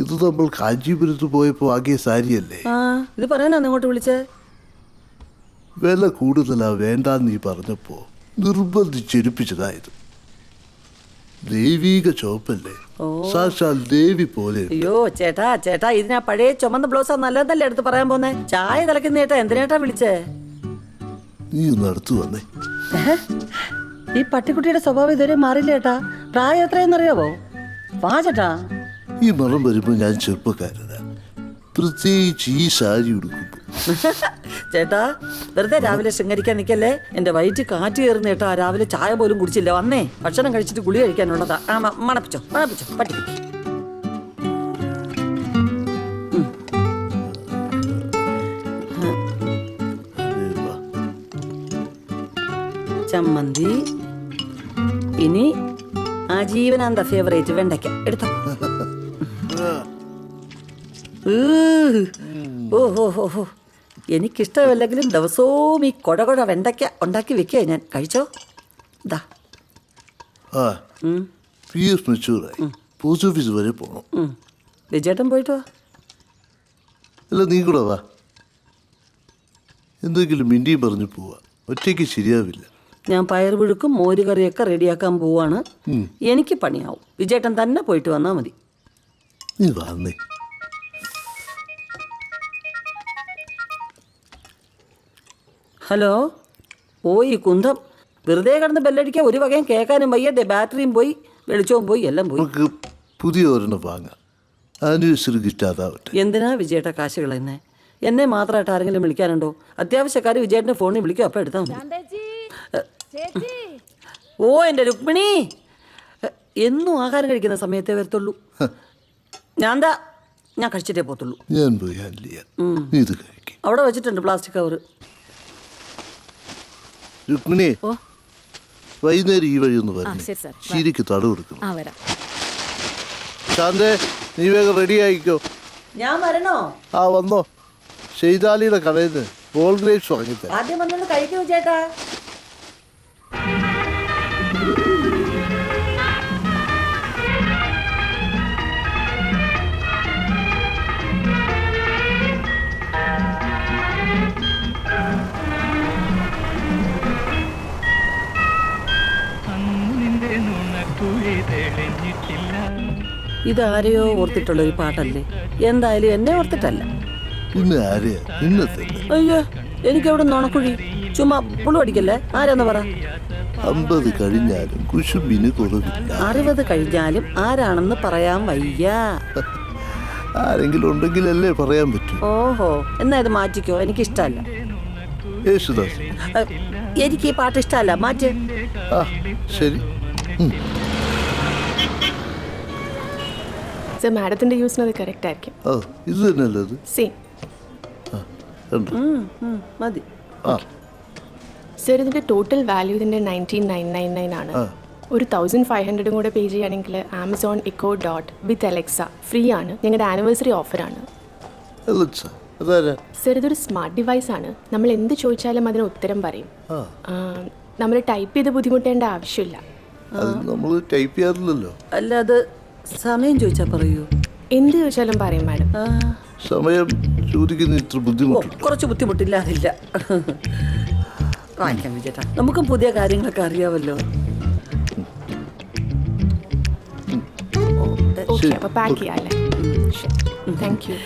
ഇത് നമ്മൾ കാഞ്ചീപുരത്ത് പോയപ്പോൾ ആകിയ സാരിയല്ലേ? ഇത് പറയാനാ ഇങ്ങോട്ട് വിളിച്ചേ? വില കൂടുതലാ വേണ്ടാന്ന് നീ പറഞ്ഞപ്പോ നിർബന്ധിച്ചെടുപ്പിച്ചതായത്. ദൈവീക ചോപ്പല്ലേ, സാക്ഷാൽ ദേവി പോലെ. അയ്യോ ചേട്ടാ ചേട്ടാ, ഇതിനാ പഴയ ചുമന്ന ബ്ലൗസാ നല്ലതല്ലേ എടുത്ത് പറയാൻ പോന്നെ? ചായ തിളക്കുന്ന ചേട്ടാ, എന്തിനേട്ടാ വിളിച്ചേ? നീ ഒന്ന് അടുത്ത് വന്നേ. ഈ പട്ടിക്കുട്ടിയുടെ സ്വഭാവം ഇതുവരെ മാറില്ല ചേട്ടാ. പ്രായം എത്രയെന്നറിയാവോ? വാ ചേട്ടാ. ഈ മണം വരുമ്പോ ഞാൻ ചെറുപ്പക്കാരനാ, പ്രത്യേകിച്ച് ഈ സാരി ഉടുക്കുമ്പോ. ചേട്ടാ വെറുതെ രാവിലെ ശൃംഗരിക്കാൻ നിൽക്കല്ലേ. എന്റെ വയറ്റിൽ കാറ്റ് കയറുന്ന ചേട്ടാ. രാവിലെ ചായ പോലും കുടിച്ചില്ല. വന്നേ ഭക്ഷണം കഴിച്ചിട്ട് ഗുളി കഴിക്കാനുള്ളതാ. മണപ്പിച്ചോ മണപ്പിച്ചോ പട്ടിക്കുട്ടി. ചമ്മന്തി. ഇനി ആജീവനാന്ത ഫേവറേറ്റ് വെണ്ടയ്ക്ക എടുത്തോ. ഓഹോ, എനിക്കിഷ്ടമല്ലെങ്കിലും ദിവസവും ഈ കൊഴ വെണ്ടയ്ക്ക ഉണ്ടാക്കി വെക്കുക ഞാൻ. കഴിച്ചോ. ഇതാ പോസ്റ്റ് ഓഫീസ് വരെ പോണം. വിജയേട്ടൻ പോയിട്ട് വാ. അല്ല നീ കൂടെ വാ. എന്തെങ്കിലും മിണ്ടിയും പറഞ്ഞു പോവാ, ഒറ്റയ്ക്ക് ശരിയാവില്ല. ഞാൻ പയർ പുഴുക്കും മോരുകറിയൊക്കെ റെഡിയാക്കാൻ പോവാണ്. എനിക്ക് പണിയാവും. വിജയേട്ടൻ തന്നെ പോയിട്ട് വന്നാൽ മതി. നീ വന്നേ. ഹലോ. ഈ കുന്തം വെറുതെ കിടന്ന് ബെല്ലടിക്കാൻ ഒരു വകയും കേൾക്കാനും വയ്യ. ബാറ്ററിയും പോയി, വെളിച്ചവും പോയി, എല്ലാം പോയി. നമുക്ക് പുതിയ ഒരെണ്ണം വാങ്ങാം. ആനിവേഴ്സറി ഗിഫ്റ്റ് അതാവട്ടെ. എന്തിനാ വിജയേട്ട കാശ് കളയുന്നേ? എന്നെ മാത്രമായിട്ട് ആരെങ്കിലും വിളിക്കാനുണ്ടോ? അത്യാവശ്യക്കാർ വിജയേട്ടൻ്റെ ഫോണിൽ വിളിക്കും, അപ്പം എടുത്താൽ മതി. എൻ്റെ രുക്മിണി എന്നും ആഹാരം കഴിക്കുന്ന സമയത്തേ വരത്തുള്ളൂ. ഞാൻ കഴിച്ചിട്ടേ പോത്തുള്ളൂ. ഞാൻ പോയി ഹാൻഡിൽ ചെയ്യാം. നീ ഇത് കഴിക്കും. അവിടെ വെച്ചിട്ടുണ്ട് പ്ലാസ്റ്റിക് കവർ. രുക്മിണി, വൈകുന്നേരം ഈ വഴി ഒന്ന് വരണം. ശീരിക്ക് തട കൊടുക്കണം. ശാന്തേ, നീ വേഗം റെഡി ആയിക്കോ. ഞാൻ വരണോ? വന്നോ. ഷെയ്താലിയുടെ കടയിൽ നിന്ന് ബോൾ ഗ്രേപ്സ് വാങ്ങിത്തരാം. ആദ്യം വന്നത് കഴിക്കൂ ചേട്ടാ. ഇതാരെയോ ഓർത്തിട്ടുള്ള ഒരു പാട്ടല്ലേ? എന്തായാലും എന്നെ ഓർത്തിട്ടല്ല. പിന്നെ ആരെയാ? അയ്യോ, എനിക്കെവിടെ നുണക്കുഴി. ചുമ്മാ പുളു അടിക്കല്ലേ. ആരാന്ന് പറ. 50 കഴിഞ്ഞാലും കുശുമ്പിന് കുറവില്ല. 60 കഴിഞ്ഞാലും ആരാണെന്ന് പറയാൻ വയ്യ. ആരെങ്കിലും ഉണ്ടെങ്കിലല്ലേ പറയാൻ പറ്റൂ. ഓഹോ, എന്നാ ഇത് മാറ്റിക്കോ. എനിക്കിഷ്ടല്ല. യേശുദാസ്, എനിക്ക് ഈ പാട്ട് ഇഷ്ടമല്ല. മാറ്റ്. ശരി. മാഡത്തിന്റെ യൂസിന് അത് കറക്റ്റ് ആയിരിക്കും. ഇത് തന്നെയല്ലേ അത്? സെയിം മതി. സർ, ഇതിന്റെ ടോട്ടൽ വാല്യൂ ഇതിന്റെ 19,999 ആണ്. ഒരു 1,500 കൂടെ പേ ചെയ്യുകയാണെങ്കിൽ ആമസോൺ ഇക്കോ ഡോട്ട് വിത്ത് അലക്സ ഫ്രീ ആണ്. ഞങ്ങളുടെ ആനിവേഴ്സറി ഓഫറാണ്. സർ, ഇതൊരു സ്മാർട്ട് ഡിവൈസ് ആണ്. നമ്മൾ എന്ത് ചോദിച്ചാലും അതിന് ഉത്തരം പറയും. നമ്മൾ ടൈപ്പ് ചെയ്ത് ബുദ്ധിമുട്ടേണ്ട ആവശ്യമില്ല. ടൈപ്പ് ചെയ്യാറില്ലല്ലോ. അല്ല, അത് സമയം ചോദിച്ചാ പറയൂ. എന്ത് ചോദിച്ചാലും പറയും മാഡം. സമയം ചോദിക്കുന്ന ഇത്ര ബുദ്ധിമുട്ട്? കുറച്ച് ബുദ്ധിമുട്ടില്ലാതില്ല. വാങ്ങിക്കാം വിജേട്ടാ. നമുക്കും പുതിയ കാര്യങ്ങളൊക്കെ അറിയാമല്ലോ. ഓക്കെ, അപ്പോൾ പാക്ക് ചെയ്യാം അല്ലേ? Thank you.